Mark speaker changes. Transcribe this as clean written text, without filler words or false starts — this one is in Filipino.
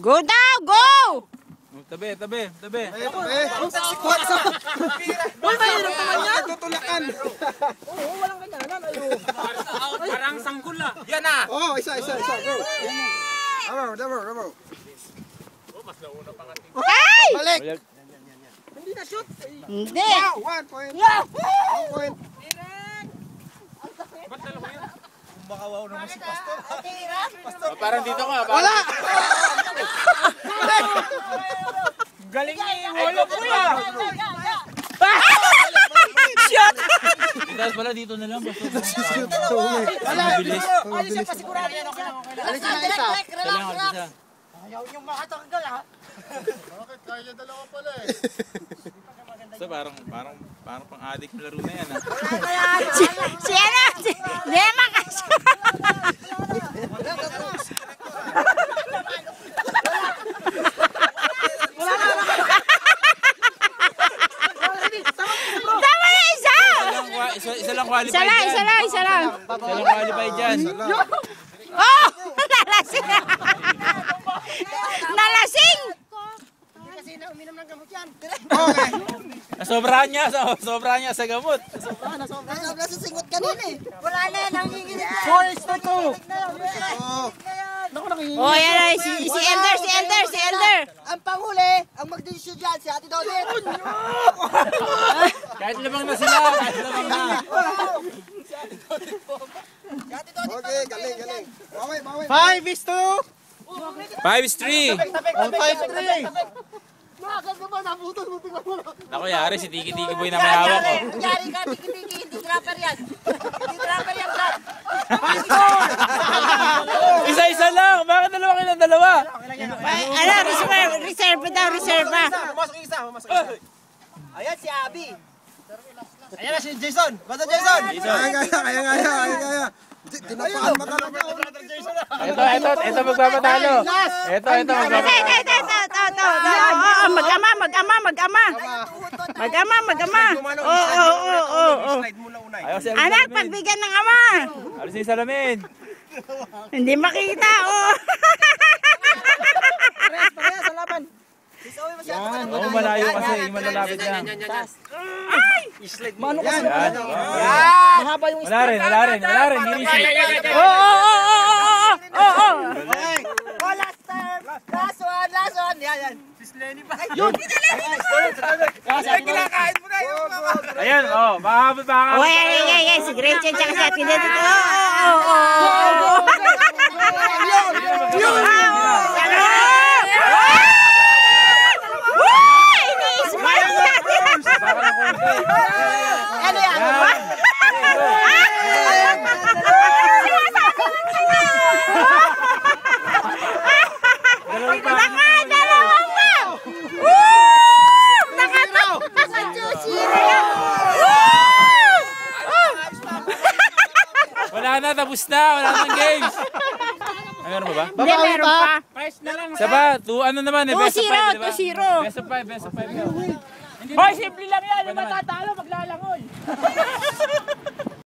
Speaker 1: Go daw! Go!
Speaker 2: Tabi.
Speaker 3: Uy, mahirap naman yan.
Speaker 4: Tutulakan.
Speaker 3: Oo, walang ganyanan. Ayun.
Speaker 2: Parang sanggol ah. Yan na.
Speaker 4: Oh, isa. Go. Damo.
Speaker 1: Ay!
Speaker 4: Balik.
Speaker 3: Hindi na shoot.
Speaker 1: Hindi.
Speaker 4: 1 point. 1 point.
Speaker 2: Parang dito ka.
Speaker 4: Wala.
Speaker 2: Galing ni Wolo po ah.
Speaker 1: Shot!
Speaker 2: Tapos pala dito na lang.
Speaker 4: Wala.
Speaker 2: Mabilis.
Speaker 3: Ayos yung pasigurado yan. Okay lang.
Speaker 4: Alis na isa.
Speaker 2: Kailangan isa.
Speaker 3: Ayaw yung makatanggal ha.
Speaker 2: So parang pang-addict na laro na yan ah.
Speaker 1: Si ano? Nema kasi. Tama na isa!
Speaker 2: Isa lang qualified
Speaker 1: Isa lang.
Speaker 2: dyan. Isa lang qualified dyan.
Speaker 1: Oh! Nalasing! Nalasing!
Speaker 3: Kasi nauminom ng gamot yan.
Speaker 4: Okay.
Speaker 2: Sobrahan niya sa gamot.
Speaker 3: Nasobra sa singot kanina eh. Wala na yan. Ang hingin.
Speaker 4: 4-2.
Speaker 1: Oh, yan na. Si Elder.
Speaker 3: Ang panghuli, ang magdesisyon dyan, si Ate Dodit.
Speaker 2: Kahit lamang na sila.
Speaker 4: Okay, galing. Bawi.
Speaker 2: 5-3.
Speaker 4: 5-3.
Speaker 3: Bakit naman, nabutol mo tingnan mo.
Speaker 2: Ako yari si Tiki Boy na may hawak ko.
Speaker 3: Yari ka, tiki-tiki, hindi trapper yan. Hindi trapper yan, Brad.
Speaker 2: Isa-isa lang. Bakit dalawa?
Speaker 1: Ano, reserve daw.
Speaker 3: Ayan si Abby.
Speaker 4: Ayan na si Jason. Bata Jason. Kaya. Dinapakan mata lang ako.
Speaker 2: Ito magpapatalo. Ito magpapatalo.
Speaker 1: Mag-ama. Oo. Anak, pagbigyan ng ama.
Speaker 2: Alis yung salamin.
Speaker 1: Hindi makita, oh.
Speaker 3: Pareha sa laban.
Speaker 4: Yan.
Speaker 2: Oo, malayo kasi. Malalapit lang.
Speaker 3: Mano kasi.
Speaker 2: Yan.
Speaker 3: Mahaba yung
Speaker 2: Wala rin. Hindi rin.
Speaker 1: Oo.
Speaker 3: Oh, last one. Yan. Kinakain mo na yung mga.
Speaker 2: Ayan, mahabot pa ka.
Speaker 1: Oh, yan. Si Gretchen tsaka si Ate Dede.
Speaker 3: Ano yan?
Speaker 2: Wala na, tapos na. Wala nang games. Ay, meron ba?
Speaker 1: Hindi, meron pa.
Speaker 2: Isa ba? Ano naman eh? Best of 5, diba?
Speaker 1: 2-0.
Speaker 2: Best of 5.
Speaker 1: Hoy, simple lang yan. Yung matatalo, maglalangoy.